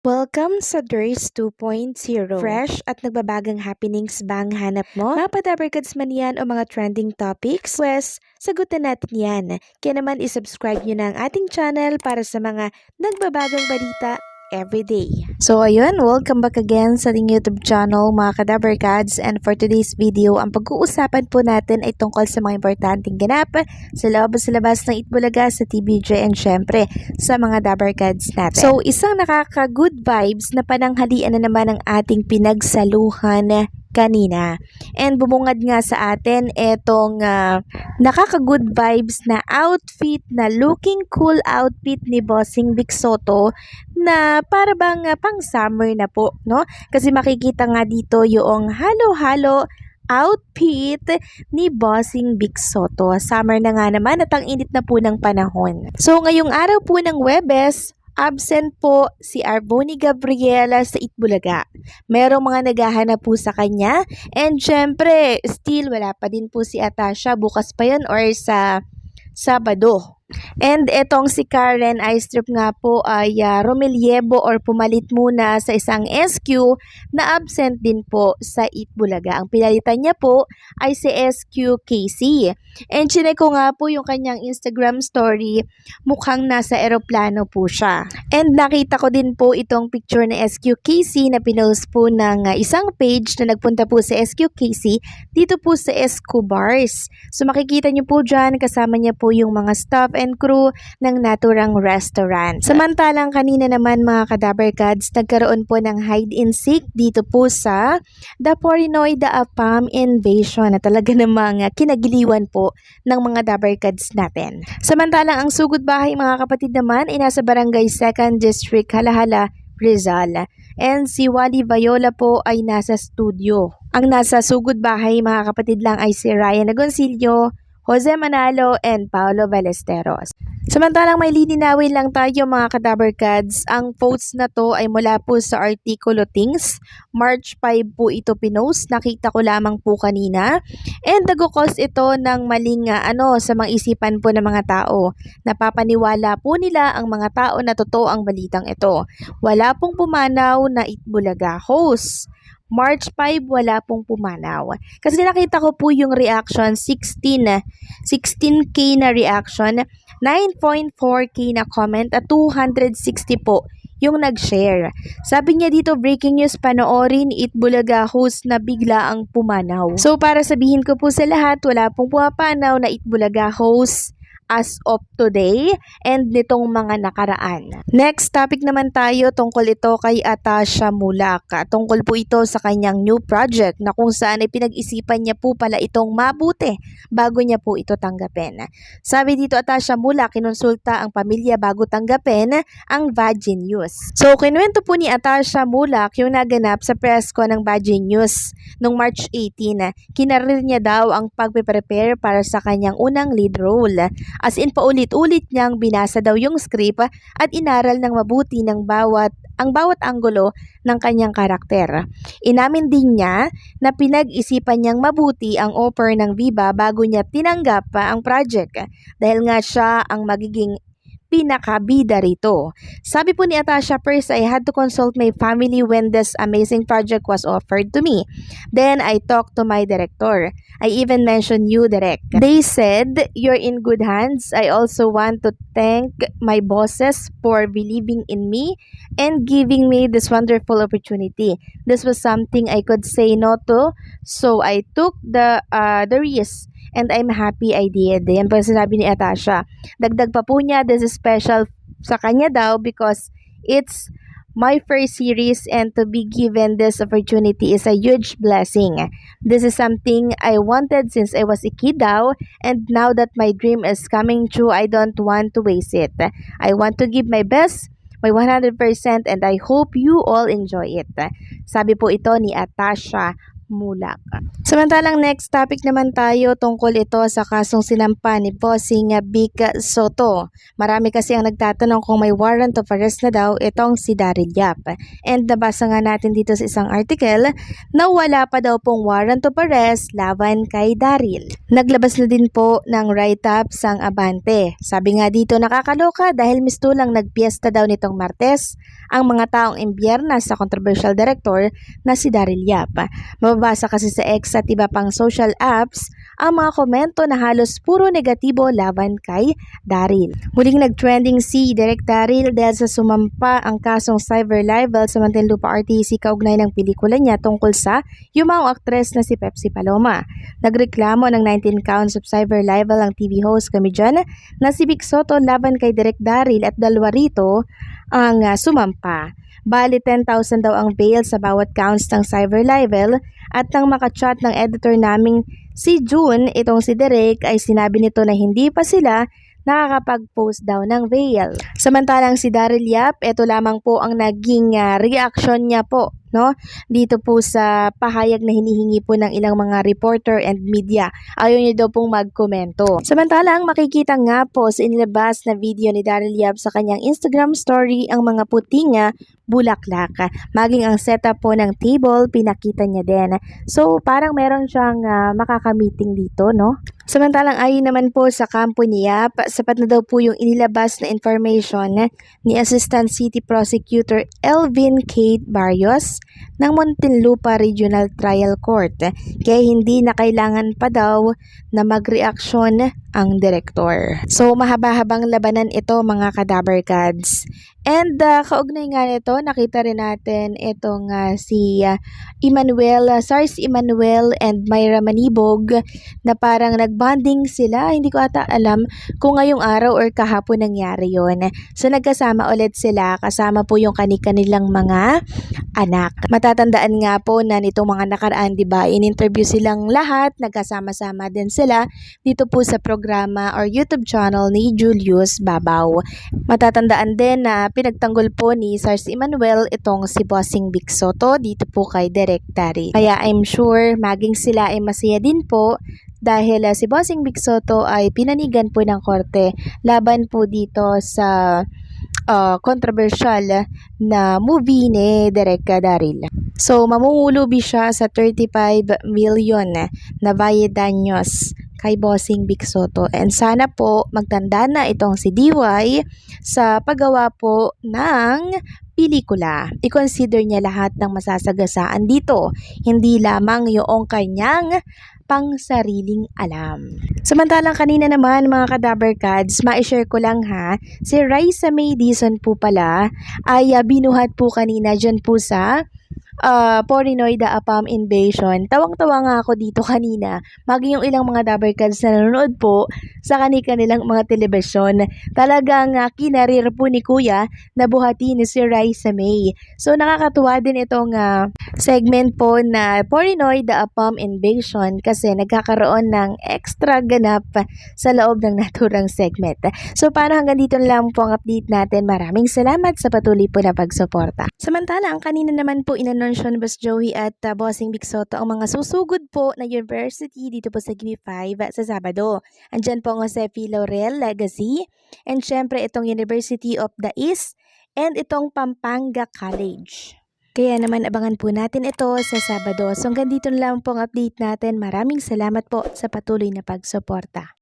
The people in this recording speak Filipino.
Welcome sa Durs 2.0. Fresh at nagbabagang happenings ba ang hanap mo? Mga padabarkads man yan o mga trending topics? Pwes, sagutan natin yan. Kaya naman isubscribe nyo na ang ating channel para sa mga nagbabagang balita everyday. So ayun, welcome back again sa ating YouTube channel mga kadabarkads, and for today's video, ang pag-uusapan po natin ay tungkol sa mga importanteng ganap sa loob at sa labas ng Itbulaga sa TVJ and syempre sa mga dabarkads natin. So isang nakaka-good vibes na pananghalian na naman ang ating pinagsaluhan kanina. And bumungad nga sa atin etong nakaka-good vibes na outfit, na looking cool outfit ni Bossing Vic Sotto na para bang pang summer na po, no? Kasi makikita nga dito yung halo-halo outfit ni Bossing Vic Sotto. Summer na nga naman at ang init na po ng panahon. So ngayong araw po ng Huwebes, absent po si Arboni Gabriela sa Itbulaga. Merong mga naghahanap po sa kanya, and syempre, still wala pa din po si Atasha, bukas pa yun or sa Sabado. And etong si Karen Aistrup nga po ay rumelyebo or pumalit muna sa isang SQ na absent din po sa Itbulaga. Ang pinalitan niya po ay si SQ Casey. And chinek ko nga po yung kanyang Instagram story, mukhang nasa eroplano po siya. And nakita ko din po itong picture na SQ Casey na pinost po ng isang page na nagpunta po sa SQ Casey dito po sa Escobars. So makikita niyo po dyan, kasama niya po yung mga staff and crew ng naturang restaurant. Samantalang kanina naman mga kadabarkads, nagkaroon po ng hide and seek dito po sa The Porinoy The Apam Invasion na talaga namang kinagiliwan po ng mga dabarkads natin. Samantalang ang sugod bahay mga kapatid naman ay nasa Barangay 2nd District, Halahala, Rizal. And si Wally Viola po ay nasa studio. Ang nasa sugod bahay mga kapatid lang ay si Ryan Agoncillo, Jose Manalo, and Paolo Ballesteros. Samantalang may lininawin lang tayo mga kadabarkads, ang posts na to ay mula po sa Artikulo Things. March 5 po ito pinost, nakita ko lamang po kanina. And nag-cause ito ng maling sa mga isipan po ng mga tao. Napapaniwala po nila ang mga tao na totoo ang balitang ito. Wala pong pumanaw na Itbulaga host. March 5, wala pong pumanaw. Kasi nakita ko po yung reaction, 16K na reaction, 9.4K na comment at 260 po yung nag-share. Sabi niya dito, breaking news, panoorin Itbulaga host na bigla ang pumanaw. So para sabihin ko po sa lahat, wala pong pumapanaw na Itbulaga host as of today and nitong mga nakaraan. Next topic naman tayo, tungkol ito kay Atasha Mulak. Tungkol po ito sa kanyang new project na kung saan ay pinag-isipan niya po pala itong mabuti bago niya po ito tanggapin. Sabi dito, Atasha Mulak, kinonsulta ang pamilya bago tanggapin ang Vagin News. So kinuwento po ni Atasha Mulak yung naganap sa press ko ng Vagin News noong March 18. Kinarir niya daw ang pagpe-prepare para sa kanyang unang lead role. As in, paulit-ulit niyang binasa daw yung script at inaral ng mabuti ang bawat anggulo ng kanyang karakter. Inamin din niya na pinag-isipan niyang mabuti ang offer ng Viva bago niya tinanggap pa ang project dahil nga siya ang magiging pinakabida rito. Sabi po ni Atasha, first I had to consult my family when this amazing project was offered to me. Then I talked to my director. I even mentioned you, Direk. They said, you're in good hands. I also want to thank my bosses for believing in me and giving me this wonderful opportunity. This was something I could say no to, so I took the risk. And I'm happy I did. Yan po sinabi ni Atasha. Dagdag pa po niya, this is special sa kanya daw because it's my first series and to be given this opportunity is a huge blessing. This is something I wanted since I was a kid daw, and now that my dream is coming true, I don't want to waste it. I want to give my best, my 100%, and I hope you all enjoy it. Sabi po ito ni Atasha Mulak. Samantalang next topic naman tayo tungkol ito sa kasong sinampa ni Bossing Vic Soto. Marami kasi ang nagtatanong kung may warrant of arrest na daw itong si Daryl Yap. And nabasa nga natin dito sa isang article na wala pa daw pong warrant of arrest laban kay Daryl. Naglabas na din po ng write-up sang Abante. Sabi nga dito nakakaloka dahil mistulang nagpiesta daw nitong Martes ang mga taong imbierna sa controversial director na si Daryl Yap. Mababasa kasi sa X at iba pang social apps ang mga komento na halos puro negatibo laban kay Daryl. Muling nag-trending si Direk Daryl dahil sa sumampa ang kasong cyber libel sa Muntinlupa RTC kaugnay ng pelikula niya tungkol sa yumaong aktres na si Pepsi Paloma. Nagreklamo ng 19 counts of cyber libel ang TV host comedian na si Vic Soto laban kay Direk Daryl at dalawa rito ang sumampa. Bali 10,000 daw ang bail sa bawat counts ng cyber libel at nang makachat ng editor naming si June, itong si Derek ay sinabi nito na hindi pa sila nakakapag-post daw ng bail. Samantalang si Daryl Yap, ito lamang po ang naging reaction niya po, no? Dito po sa pahayag na hinihingi po ng ilang mga reporter and media. Ayaw niya daw pong magkomento. Samantalang makikita nga po sa inilabas na video ni Daryl Yap sa kanyang Instagram story ang mga puting bulaklak. Maging ang setup po ng table, pinakita niya din. So parang meron siyang makakamiting dito, no? Samantalang ayon naman po sa kampo ni Yap, sapat na daw po yung inilabas na information ni Assistant City Prosecutor Elvin Kate Barrios ng Muntinlupa Regional Trial Court. Kaya hindi na kailangan pa daw na magreaksyon ang direktor. So mahaba-habang labanan ito mga Kadaver Gods. And kaugnay nga nito, nakita rin natin itong si SARS Emmanuel and Myra Manibog na parang nagbonding sila. Hindi ko ata alam kung ngayong araw or kahapon nangyari yon. So nagkasama ulit sila, kasama po yung kanilang mga anak. Matatandaan nga po na nitong mga nakaraan, di ba, in-interview silang lahat, nagkasama-sama din sila dito po sa programa or YouTube channel ni Julius Babaw. Matatandaan din na pinagtanggol po ni SARS Emmanuel itong si Bossing Vic Soto dito po kay Direk Daryl. Kaya I'm sure maging sila ay masaya din po dahil si Bossing Vic Soto ay pinanigan po ng korte laban po dito sa controversial na movie ni Direk Daryl. So mamumulubi siya sa 35 million na bayad-danyos kay Bossing Vic Soto. And sana po magtanda na itong si DY sa paggawa po ng pelikula. I-consider niya lahat ng masasagasaan dito, hindi lamang yung kanyang pang sariling alam. Samantalang kanina naman mga Kadaver Gods, ma-share ko lang ha, si Raisa May Dizon po pala ay binuhat po kanina dyan po sa Porinoy the Apam Invasion. Tawang-tawa nga ako dito kanina, maging yung ilang mga Daver Gods na nanonood po sa kanilang mga telebisyon. Talagang kinarir po ni Kuya na buhatin ni si Raisa May. So nakakatuwa din itong segment po na Porinoy the Apam Invasion kasi nagkakaroon ng extra ganap sa loob ng naturang segment. So paano hanggang dito lang po ang update natin. Maraming salamat sa patuloy po na pagsuporta. Samantala, ang kanina naman po inanunsyo ni Boss Joey at Bossing Vic Soto ang mga susugod po na university dito po sa Gimme 5 sa Sabado. Andyan po ang Jose P. Laurel Legacy and syempre itong University of the East and itong Pampanga College. Kaya naman abangan po natin ito sa Sabado. So hanggang dito lang po ang update natin. Maraming salamat po sa patuloy na pagsuporta.